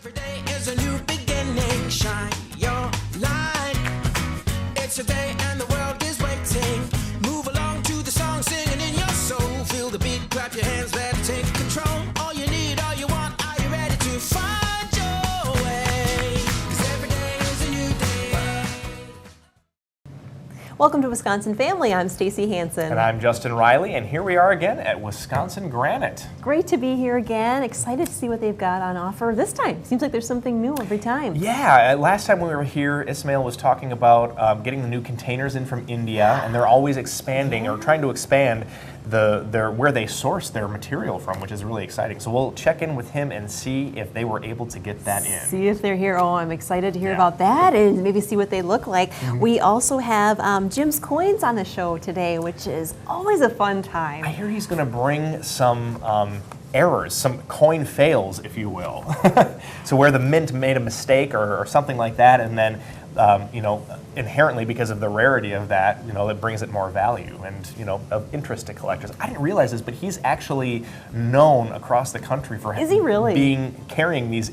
Every day is a new beginning. Shine your light. It's a day and the world is waiting. Move along to the song, singing in your soul. Feel the beat, clap your hands, let it take control. All you need, all you want, are you ready to find your way? 'Cause every day is a new day. Welcome to Wisconsin Family. I'm Stacy Hansen. And I'm Justin Riley, and here we are again at Wisconsin Granite. Great to be here again. Excited to see what they've got on offer this time. Seems like there's something new every time. Yeah, last time we were here, Ismail was talking about getting the new containers in from India, and they're always expanding or trying to expand where they source their material from, which is really exciting. So we'll check in with him and see if they were able to get that in. See if they're here. Oh, I'm excited to hear about that and maybe see what they look like. We also have Jim's Coins on the show today, which is always a fun time. I hear he's going to bring some errors, some coin fails, if you will. So where the mint made a mistake or something like that, and then inherently because of the rarity of that, it brings it more value and, of interest to collectors. I didn't realize this, but he's actually known across the country for Is he really? carrying these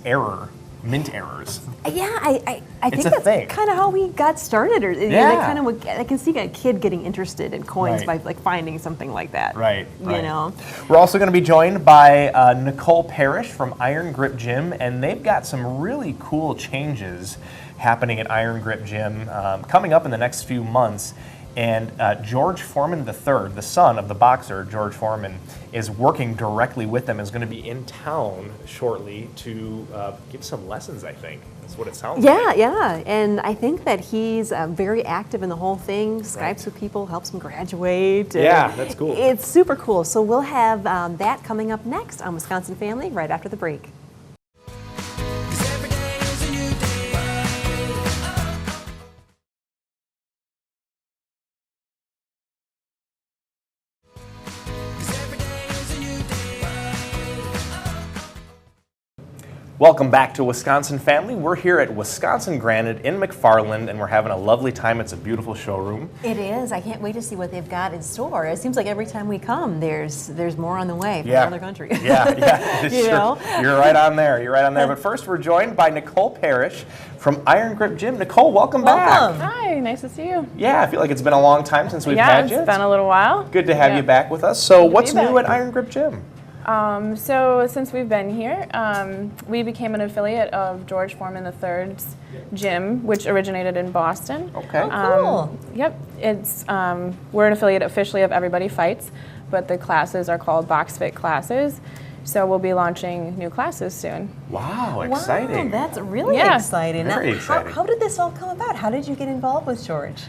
mint errors. Yeah, I think a that's thing. kind of how we got started. Or Yeah. I can see a kid getting interested in coins Right. by finding something like that. Right. You know. We're also going to be joined by Nicole Parrish from Iron Grip Gym, and they've got some really cool changes happening at Iron Grip Gym coming up in the next few months. And George Foreman III, the son of the boxer George Foreman, is working directly with them, is going to be in town shortly to give some lessons, I think. That's what it sounds like. Yeah. And I think that he's very active in the whole thing, Skypes with people, helps them graduate. Yeah, that's cool. It's super cool. So we'll have that coming up next on Wisconsin Family right after the break. Welcome back to Wisconsin Family. We're here at Wisconsin Granite in McFarland, and we're having a lovely time. It's a beautiful showroom. It is. I can't wait to see what they've got in store. It seems like every time we come, there's more on the way from another country. Yeah. You're right on there. But first, we're joined by Nicole Parrish from Iron Grip Gym. Nicole, welcome back. Hi, nice to see you. Yeah, I feel like it's been a long time since we've had you. Yeah, it's been a little while. Good to have you back with us. So what's be new back. at Iron Grip Gym? So since we've been here, we became an affiliate of George Foreman III's gym, which originated in Boston. Okay. Cool. Yep, it's we're an affiliate officially of Everybody Fights, but the classes are called Box Fit classes. So we'll be launching new classes soon. Wow, exciting. Wow, that's really exciting. Very Now, exciting. How did this all come about? How did you get involved with George?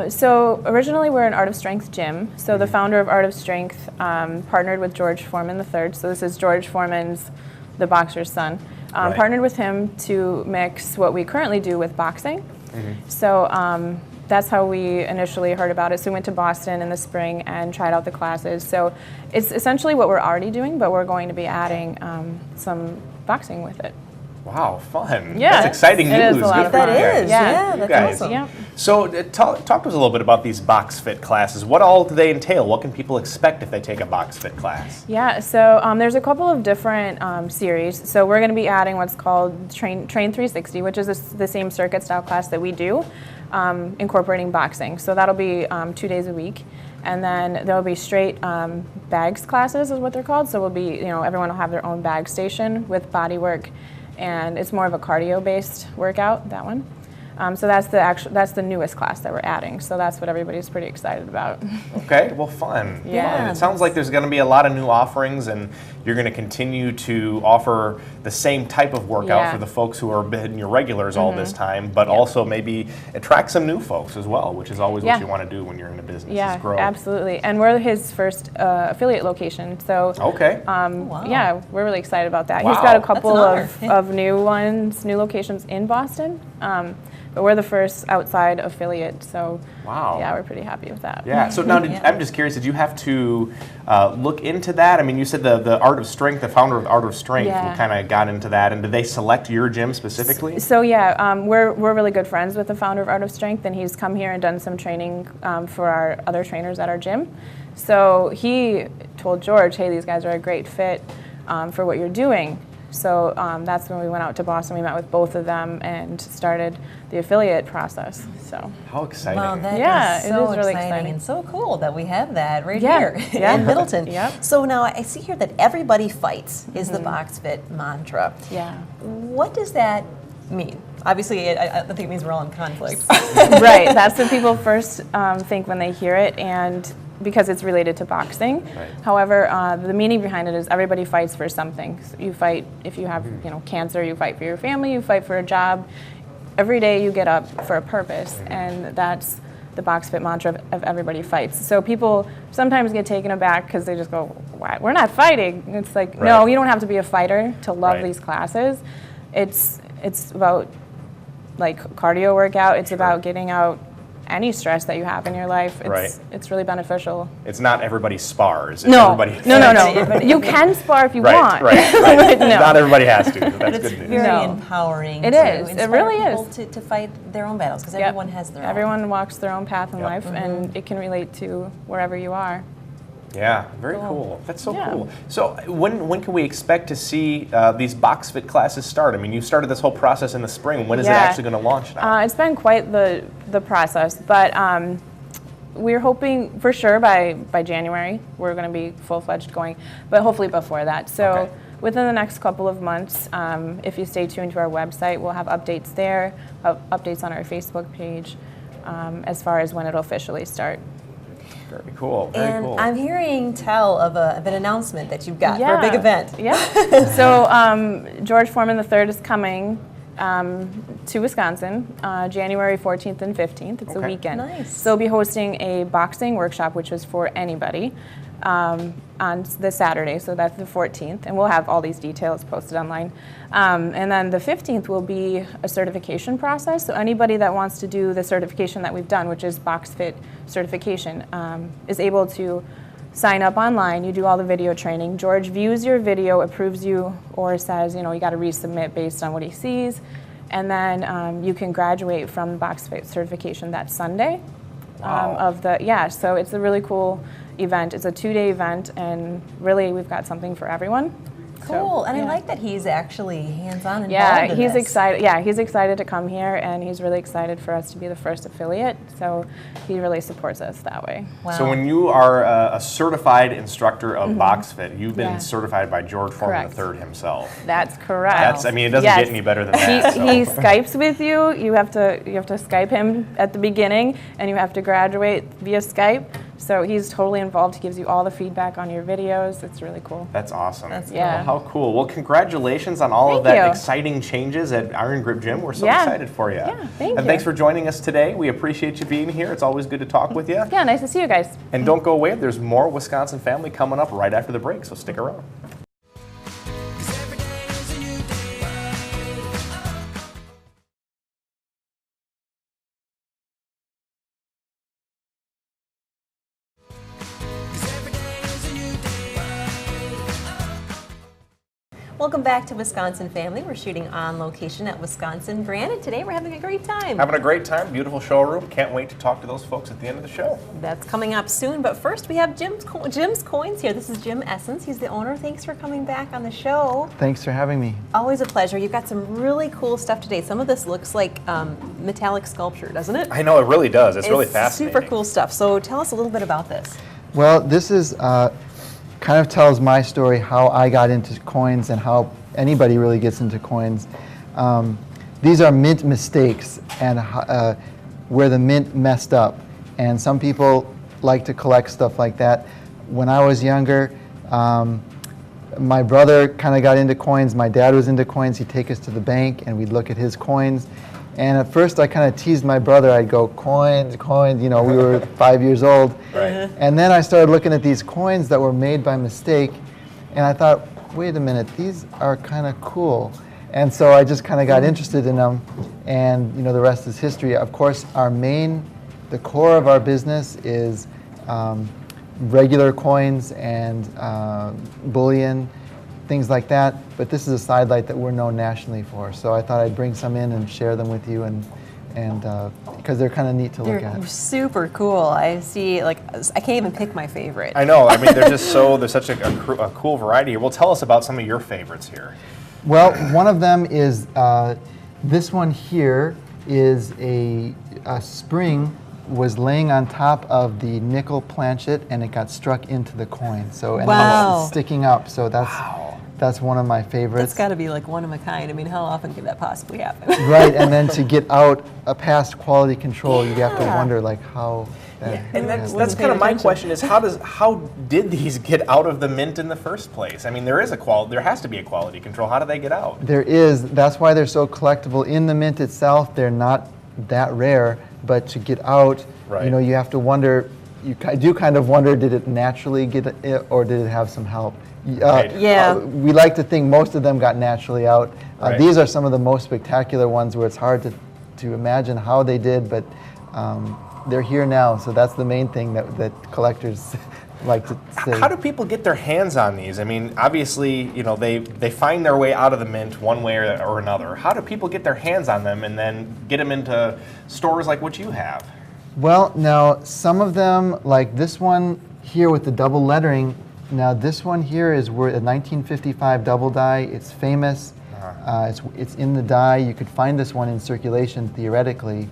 So originally we're an Art of Strength gym. So the founder of Art of Strength partnered with George Foreman III. So this is George Foreman's, the boxer's son. Partnered with him to mix what we currently do with boxing. So that's how we initially heard about it. So we went to Boston in the spring and tried out the classes. So it's essentially what we're already doing, but we're going to be adding some boxing with it. Wow, fun. Yeah, That's exciting it news. is a lot Good of for fun. you guys. Yeah, You that's guys. awesome. Yeah. So talk to us a little bit about these box fit classes. What all do they entail? What can people expect if they take a box fit class? Yeah, so there's a couple of different series. So we're going to be adding what's called Train 360, which is the same circuit style class that we do, incorporating boxing. So that'll be 2 days a week. And then there'll be straight bags classes is what they're called. So we'll be, everyone will have their own bag station with body work. And it's more of a cardio-based workout, that one. So that's the newest class that we're adding. So that's what everybody's pretty excited about. Okay, well, fun. Yeah. Fun. It sounds like there's going to be a lot of new offerings, and you're going to continue to offer the same type of workout for the folks who have been your regulars all this time, but also maybe attract some new folks as well, which is always what you want to do when you're in a business. Yeah, is grow. absolutely. And we're his first affiliate location. So yeah, we're really excited about that. Wow. He's got a couple That's an honor. of new locations in Boston. But we're the first outside affiliate, so yeah, we're pretty happy with that. Yeah. So now, I'm just curious. Did you have to look into that? I mean, you said the Art of Strength, the founder of Art of Strength, kind of got into that. And did they select your gym specifically? So yeah, we're really good friends with the founder of Art of Strength, and he's come here and done some training for our other trainers at our gym. So he told George, "Hey, these guys are a great fit for what you're doing." So that's when we went out to Boston. We met with both of them and started the affiliate process. So How exciting. Wow, that Yeah, is it so is really exciting exciting. and so cool that we have that right Yeah, here yeah. in Middleton. Yep. So now I see here that everybody fights is the box fit mantra. yeah. What does that mean? Obviously, I think it means we're all in conflict. Right, that's what people first think when they hear it, and because it's related to boxing. Right. However, the meaning behind it is everybody fights for something. So you fight if you have cancer, you fight for your family, you fight for a job. Every day you get up for a purpose, and that's the box fit mantra of everybody fights. So people sometimes get taken aback because they just go, "What? We're not fighting." And it's like, no, Right. you don't have to be a fighter to love Right. these classes. It's about like cardio workout. It's about getting out any stress that you have in your life. It's really beneficial. It's not everybody spars. It's No, everybody no. You can spar if you Right, want. right. But no. Not everybody has to. But That's it's good news. very No. empowering. It to is. It inspire really people is. to fight their own battles because Yep. everyone has their own. Everyone walks their own path in Yep. life, and it can relate to wherever you are. Yeah, very cool. That's so Yeah. cool. So when can we expect to see these box fit classes start? I mean, you started this whole process in the spring. When is it Yeah. actually going to launch now? It's been quite the process, but we're hoping for sure by January we're going to be full-fledged going, but hopefully before that. So Okay. within the next couple of months, if you stay tuned to our website, we'll have updates there, updates on our Facebook page as far as when it'll officially start. Very cool. Very And cool. I'm hearing tell of an announcement that you've got for a big event. Yeah. So George Foreman III is coming to Wisconsin January 14th and 15th. It's a Okay. weekend. Nice. So we'll be hosting a boxing workshop, which is for anybody, on the Saturday. So that's the 14th. And we'll have all these details posted online. And then the 15th will be a certification process. So anybody that wants to do the certification that we've done, which is Box Fit certification, is able to sign up online. You do all the video training. George views your video, approves you, or says, you got to resubmit based on what he sees. And then you can graduate from Box Fit certification that Sunday. Wow. So it's a really cool event. It's a 2-day event, and really we've got something for everyone. Cool. And I yeah. like that he's actually hands-on involved Yeah, in he's this. excited. Yeah, he's excited to come here, and he's really excited for us to be the first affiliate. So he really supports us that way. Wow. So when you are a certified instructor of box fit, you've been Yeah. certified by George Foreman Correct. III himself. That's correct. It doesn't Yes. get any better than that. He so. Skypes with you. You have to Skype him at the beginning, and you have to graduate via Skype. So he's totally involved. He gives you all the feedback on your videos. It's really cool. That's awesome. That's Yeah. Well, how cool. Well, congratulations on all of Thank that you. exciting changes at Iron Grip Gym. We're so Yeah. excited for you. Yeah, thank And you. thanks for joining us today. We appreciate you being here. It's always good to talk with you. Yeah, nice to see you guys. And don't go away. There's more Wisconsin Family coming up right after the break, so stick around. 'Cause every day is a new day. Welcome back to Wisconsin Family. We're shooting on location at Wisconsin Grand, and today we're having a great time. Having a great time. Beautiful showroom. Can't wait to talk to those folks at the end of the show. That's coming up soon, but first we have Jim's Coins here. This is Jim Essence. He's the owner. Thanks for coming back on the show. Thanks for having me. Always a pleasure. You've got some really cool stuff today. Some of this looks like metallic sculpture, doesn't it? I know, it really does. It's really fascinating. Super cool stuff. So tell us a little bit about this. Well, this is kind of tells my story, how I got into coins and how anybody really gets into coins. These are mint mistakes and where the mint messed up. And some people like to collect stuff like that. When I was younger, my brother kind of got into coins. My dad was into coins. He'd take us to the bank and we'd look at his coins. And at first I kind of teased my brother. I'd go, coins, coins, we were 5 years old. Right. And then I started looking at these coins that were made by mistake, and I thought, wait a minute, these are kind of cool. And so I just kind of got interested in them, and the rest is history. Of course, the core of our business is regular coins and bullion, things like that, but this is a sidelight that we're known nationally for. So I thought I'd bring some in and share them with you, and because they're kind of neat to look They're at. super cool. I see, I can't even pick my favorite. I know. I mean, they're just there's such a cool variety here. Well, tell us about some of your favorites here. Well, one of them is this one here is a spring was laying on top of the nickel planchet and it got struck into the coin. So and Wow. it's sticking up. So that's one of my favorites. That's got to be like one of a kind. I mean, how often could that possibly happen? Right, and then to get out past quality control, you have to wonder like how. And that's kind of my question is how did these get out of the mint in the first place? I mean, there has to be a quality control. How do they get out? There is. That's why they're so collectible. In the mint itself, they're not that rare, but to get out, Right. you know, you have to wonder. You do kind of wonder, did it naturally get it, or did it have some help? Right. Yeah. We like to think most of them got naturally out. Right. These are some of the most spectacular ones where it's hard to imagine how they did, but they're here now, so that's the main thing that collectors like to say. How do people get their hands on these? I mean, obviously, you know, they find their way out of the mint one way or another. How do people get their hands on them and then get them into stores like what you have? Well, now some of them, like this one here with the double lettering. Now this one here is a 1955 double die. It's famous. It's in the die. You could find this one in circulation theoretically.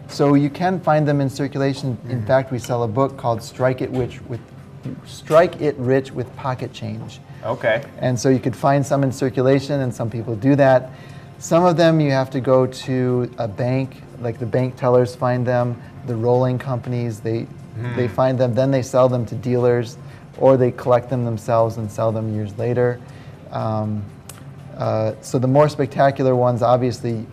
So you can find them in circulation. In fact, we sell a book called Strike It Rich with Pocket Change. Okay. And so you could find some in circulation, and some people do that. Some of them you have to go to a bank, like the bank tellers find them, the rolling companies, they find them, then they sell them to dealers, or they collect them themselves and sell them years later. So the more spectacular ones obviously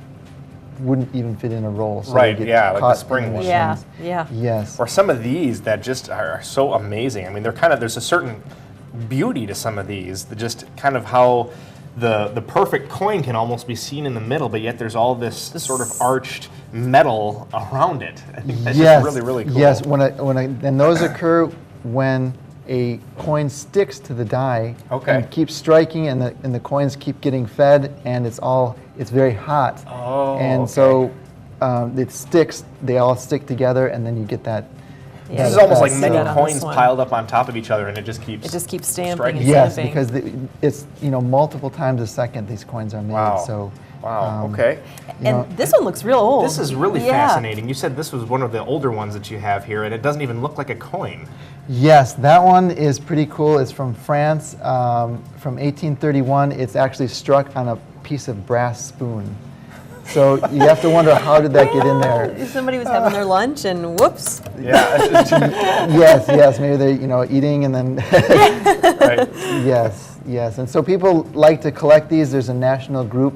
wouldn't even fit in a roll. So Right, they get yeah, like the caught spring in ones. Yeah, machines. yeah. Yes. Or some of these that just are so amazing. I mean, there's a certain beauty to some of these, just kind of how the perfect coin can almost be seen in the middle, but yet there's all this sort of arched metal around it. I think that's just really, really cool. Yes, and those occur when a coin sticks to the die and keeps striking, and the coins keep getting fed, and it's very hot. Oh, and so it sticks. They all stick together, and then you get that. Yeah, This is almost like see many that on coins this one. piled up on top of each other, and it just keeps stamping striking. and Yes, stamping. because it's multiple times a second these coins are made. Wow. So Wow. Okay. And this one looks real old. This is really Yeah. fascinating. You said this was one of the older ones that you have here, and it doesn't even look like a coin. yes, that one is pretty cool. It's from France, from 1831. It's actually struck on a piece of brass spoon. So you have to wonder, how did that get in there? Somebody was having their lunch and whoops. Yeah. Yes, maybe they're eating and then. Right. Yes, and so people like to collect these. There's a national group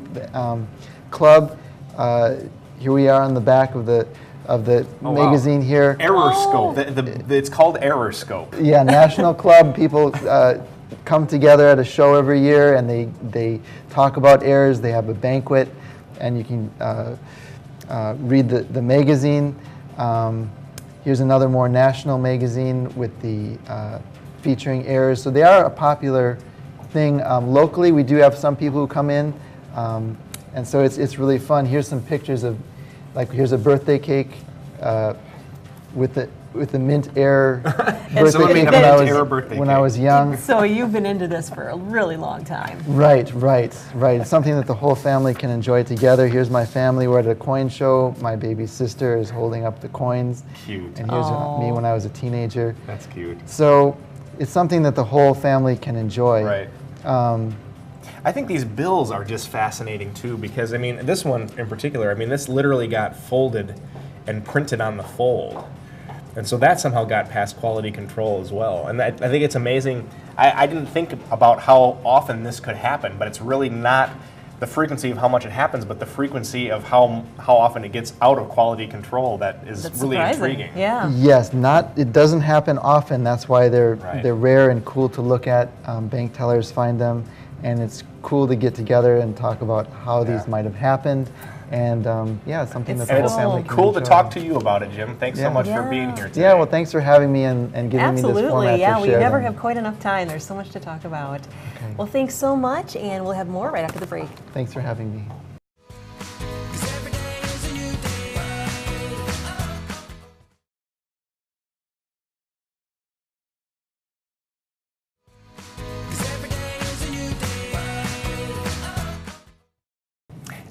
club. Here we are on the back of the wow. magazine here. Error scope. It's called Error Scope. Yeah, national club. People come together at a show every year, and they talk about errors. They have a banquet, and you can read the magazine. Here's another more national magazine with the featuring errors. So they are a popular thing. Locally, we do have some people who come in, and so it's really fun. Here's some pictures of, here's a birthday cake with the mint error birthday Someone made cake a when mint error birthday when I cake. was young. So you've been into this for a really long time. Right. It's something that the whole family can enjoy together. Here's my family. We're at a coin show. My baby sister is holding up the coins. Cute. And here's me when I was a teenager. That's cute. So it's something that the whole family can enjoy. Right. I think these bills are just fascinating too, because I mean, this one in particular, I mean, this literally got folded and printed on the fold. And so that somehow got past quality control as well. And I think it's amazing. I didn't think about how often this could happen, but it's really not the frequency of how much it happens, but the frequency of how often it gets out of quality control that is That's really surprising. intriguing. Yeah. Yes, it doesn't happen often. That's why they're Right. rare and cool to look at. Bank tellers find them, and it's cool to get together and talk about how these might have happened. And it's something that the And whole it's family can cool to enjoy. talk to you about it, Jim. Thanks so Yeah. much for being here today. Yeah, well, thanks for having me and giving me this Absolutely, format yeah. to We share never them. have quite enough time. There's so much to talk about. Okay. Well, thanks so much, and we'll have more right after the break. Thanks for having me. 'Cause every day is a new day. Cause every day is a new day.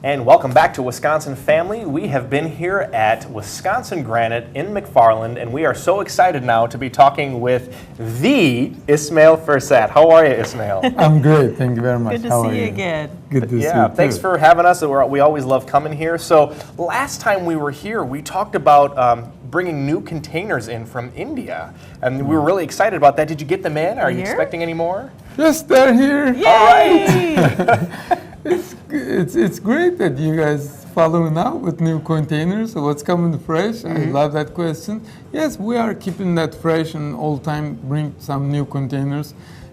And welcome back to Wisconsin Family. We have been here at Wisconsin Granite in McFarland, and we are so excited now to be talking with the Ismail Fursat. How are you, Ismail? I'm great, thank you very much. Good to How see are you again. Good to see you. Yeah, thanks too. for having us. We always love coming here. So last time we were here, we talked about bringing new containers in from India, and we were really excited about that. Did you get them in? Are you Here? expecting any more? Yes, they're here. All right. It's great that you guys following up with new containers. So what's coming fresh? I love that question. Yes, we are keeping that fresh and all time bring some new containers.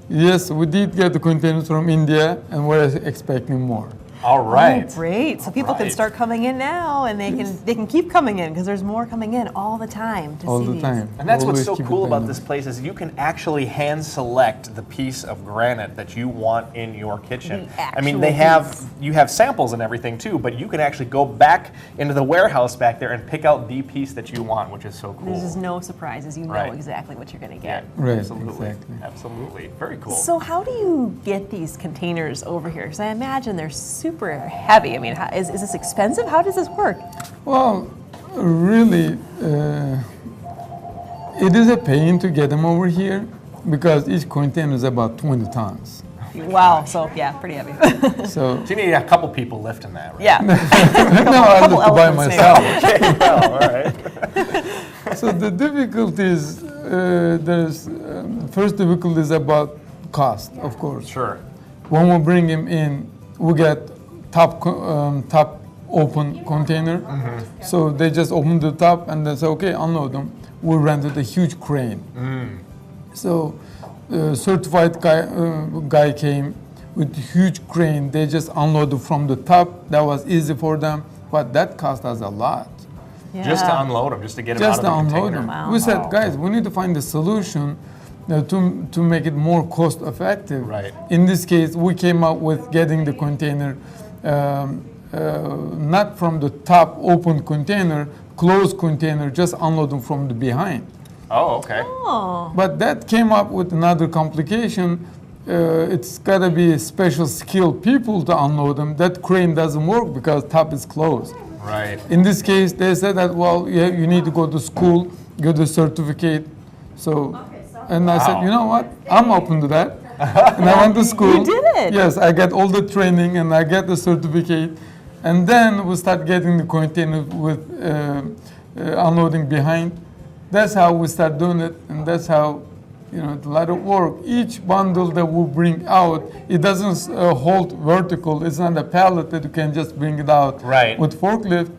Yes, we did get the containers from India and we're expecting more. All right. Oh, great. So people can right. start coming in now, and they can keep coming in because there's more coming in all the time to All see the these. time. And that's what's Always so keep it cool about going. this place is you can actually hand select the piece of granite that you want in your kitchen. The I mean, actual you have samples and everything too, but you can actually go back into the warehouse back there and pick out the piece that you want, which is so cool. There's just no surprises. You know Right. exactly what you're going to Yeah, get. Right, absolutely. exactly. Absolutely. Very cool. So how do you get these containers over here? Because I imagine they're super heavy. I mean, is this expensive? How does this work? Well, really, it is a pain to get them over here because each container is about 20 tons. Wow. So yeah, pretty heavy. So So you need a couple people lifting that, right? yeah. no, I couple have to buy elephants maybe. myself. Okay, well, all right. So the difficulties, there's first difficulty is about cost, of course. Sure. When we bring him in, we get top open container. So they just open the top and they say, okay, unload them. We rented a huge crane. So certified guy came with a huge crane. They just unloaded from the top. That was easy for them, but that cost us a lot. Just to Yeah. unload them, just to get them Just out to of the unload container. them. We said, guys, we need to find a solution to make it more cost effective. Right. In this case, we came up with getting the container not from the top open container, closed container, just unload them from the behind. Oh, okay. But that came up with another complication. It's got to be special skilled people to unload them. That crane doesn't work because top is closed. Right. In this case, they said that, well, yeah, you need to go to school, get the certificate. So, and I said, you know what? I'm open to that. And I went to school. You did it. Yes, I got all the training and I get the certificate. And then we start getting the container with unloading behind. That's how we start doing it, and that's how, it's a lot of work. Each bundle that we bring out, it doesn't hold vertical. It's not a pallet that you can just bring it out. Right. With forklift,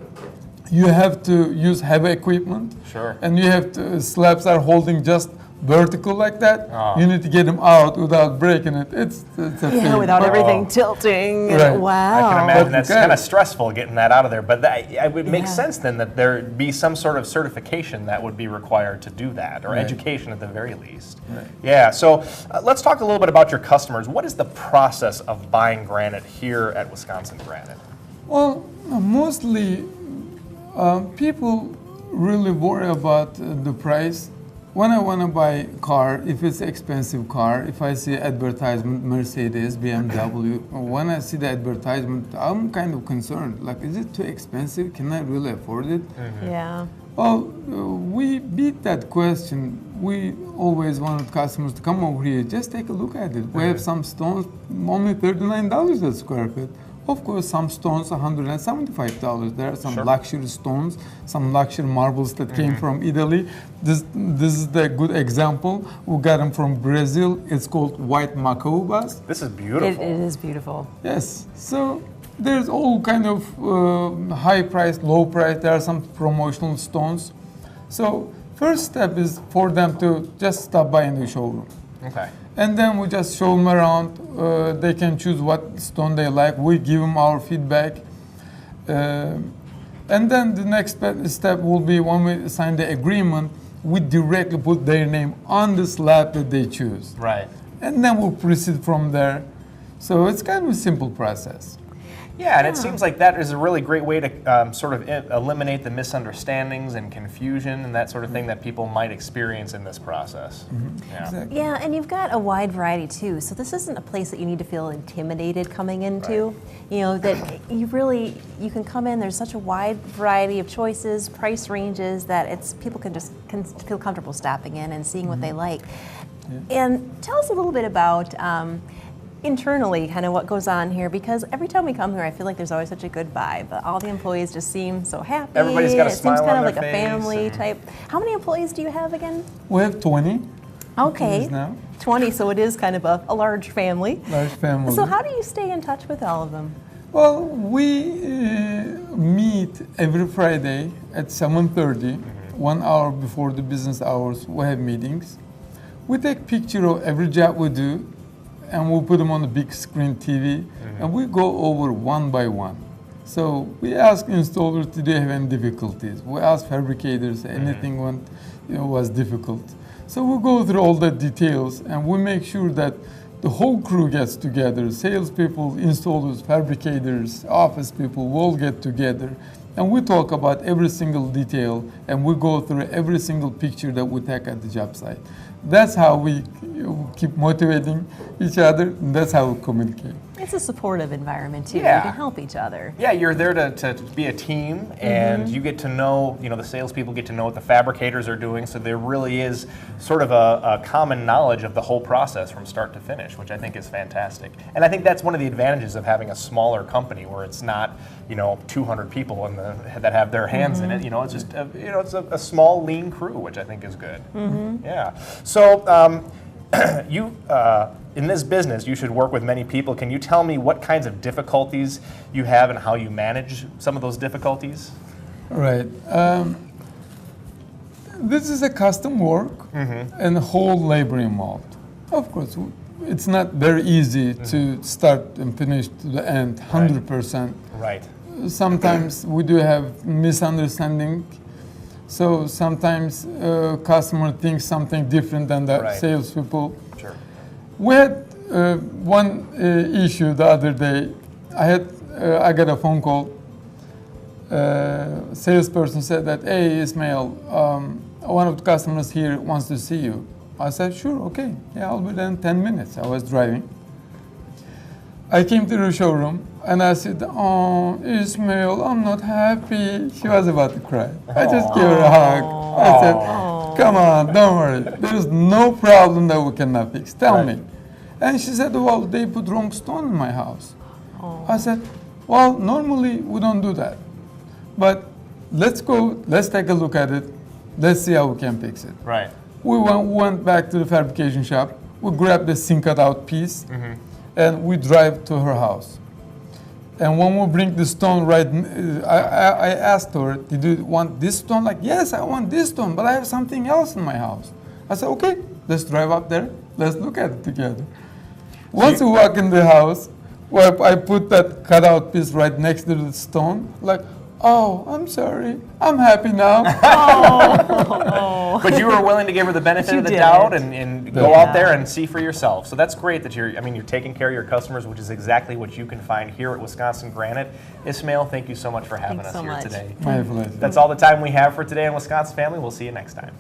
you have to use heavy equipment. Sure. And you have to, slabs are holding just vertical like that. Oh. You need to get them out without breaking it. It's a Yeah, pain. without But- everything tilting. And Right. wow. I can imagine But that's you got kind of it. stressful getting that out of there. But it would make Yeah. sense then that there be some sort of certification that would be required to do that, or Right. education at the very least. Right. Yeah. So let's talk a little bit about your customers. What is the process of buying granite here at Wisconsin Granite? Well, mostly people really worry about the price. When I want to buy a car, if it's an expensive car, if I see advertisement, Mercedes, BMW, when I see the advertisement, I'm kind of concerned. Like, is it too expensive? Can I really afford it? Yeah. Well, we beat that question. We always wanted customers to come over here, just take a look at it. We have some stones, only $39 a square foot. Of course, some stones, $175. There are some Sure. luxury stones, some luxury marbles that came from Italy. This is the good example. We got them from Brazil. It's called white macaubas. This is It beautiful. is beautiful. Yes. So there's all kind of high price, low price. There are some promotional stones. So first step is for them to just stop by in the showroom. Okay. And then we just show them around. They can choose what stone they like. We give them our feedback. And then the next step will be when we sign the agreement, we directly put their name on the slab that they choose. Right. And then we'll proceed from there. So it's kind of a simple process. Yeah, and it seems like that is a really great way to sort of eliminate the misunderstandings and confusion and that sort of thing that people might experience in this process. Yeah. Exactly. Yeah, and you've got a wide variety too. So this isn't a place that you need to feel intimidated coming into. Right. You know, that you can come in, there's such a wide variety of choices, price ranges, that people can feel comfortable stopping in and seeing what they like. And tell us a little bit about internally kind of what goes on here, because every time we come here I feel like there's always such a good vibe. All the employees just seem so happy. Everybody's got a smile It seems kind on of their like a face family and- type. How many employees do you have again? We have 20 Okay, now. 20, so it is kind of a large family. Large family. So how do you stay in touch with all of them? Well, we meet every Friday at 7:30, 1 hour before the business hours. We have meetings. We take picture of every job we do, and we put them on the big screen TV, and we go over one by one. So we ask installers, do they have any difficulties? We ask fabricators, anything was difficult. So we go through all the details, and we make sure that the whole crew gets together, salespeople, installers, fabricators, office people, we all get together, and we talk about every single detail, and we go through every single picture that we take at the job site. That's how we keep motivating each other, and that's how we communicate. It's a supportive environment too. Yeah. You can help each other. Yeah, you're there to be a team, and you get to know, the salespeople get to know what the fabricators are doing, so there really is sort of a common knowledge of the whole process from start to finish, which I think is fantastic. And I think that's one of the advantages of having a smaller company where it's not, 200 people that have their hands in it. It's just, it's a small, lean crew, which I think is good. Yeah. So in this business, you should work with many people. Can you tell me what kinds of difficulties you have and how you manage some of those difficulties? Right. This is a custom work and whole labor involved. Of course, it's not very easy to start and finish to the end, 100%. Right. Sometimes we do have misunderstanding. So sometimes customer thinks something different than the Right. salespeople. Sure. We had one issue the other day. I got a phone call. Salesperson said that, "Hey, Ismail, one of the customers here wants to see you." I said, "Sure, okay, yeah, I'll be there in 10 minutes." I was driving. I came to the showroom and I said, "Oh, Ismail, I'm not happy." She was about to cry. I just gave her a hug. I said, "Come on, don't worry. There's no problem that we cannot fix. Tell me." And she said, "Well, they put wrong stone in my house." I said, "Well, normally we don't do that. But let's take a look at it. Let's see how we can fix it." Right. We went back to the fabrication shop. We grabbed the sinkered out piece and we drive to her house. And when we bring the stone I asked her, "Did you want this stone?" Like, "Yes, I want this stone, but I have something else in my house." I said, "Okay, let's drive up there. Let's look at it together." Once we walk in the house, I put that cutout piece right next to the stone. Like, "Oh, I'm sorry. I'm happy now." But you were willing to give her the benefit You of the did. doubt and go Yeah. out there and see for yourself. So that's great that you're taking care of your customers, which is exactly what you can find here at Wisconsin Granite. Ismail, thank you so much for having Thanks us so here much. today. My pleasure. That's all the time we have for today on Wisconsin Family. We'll see you next time.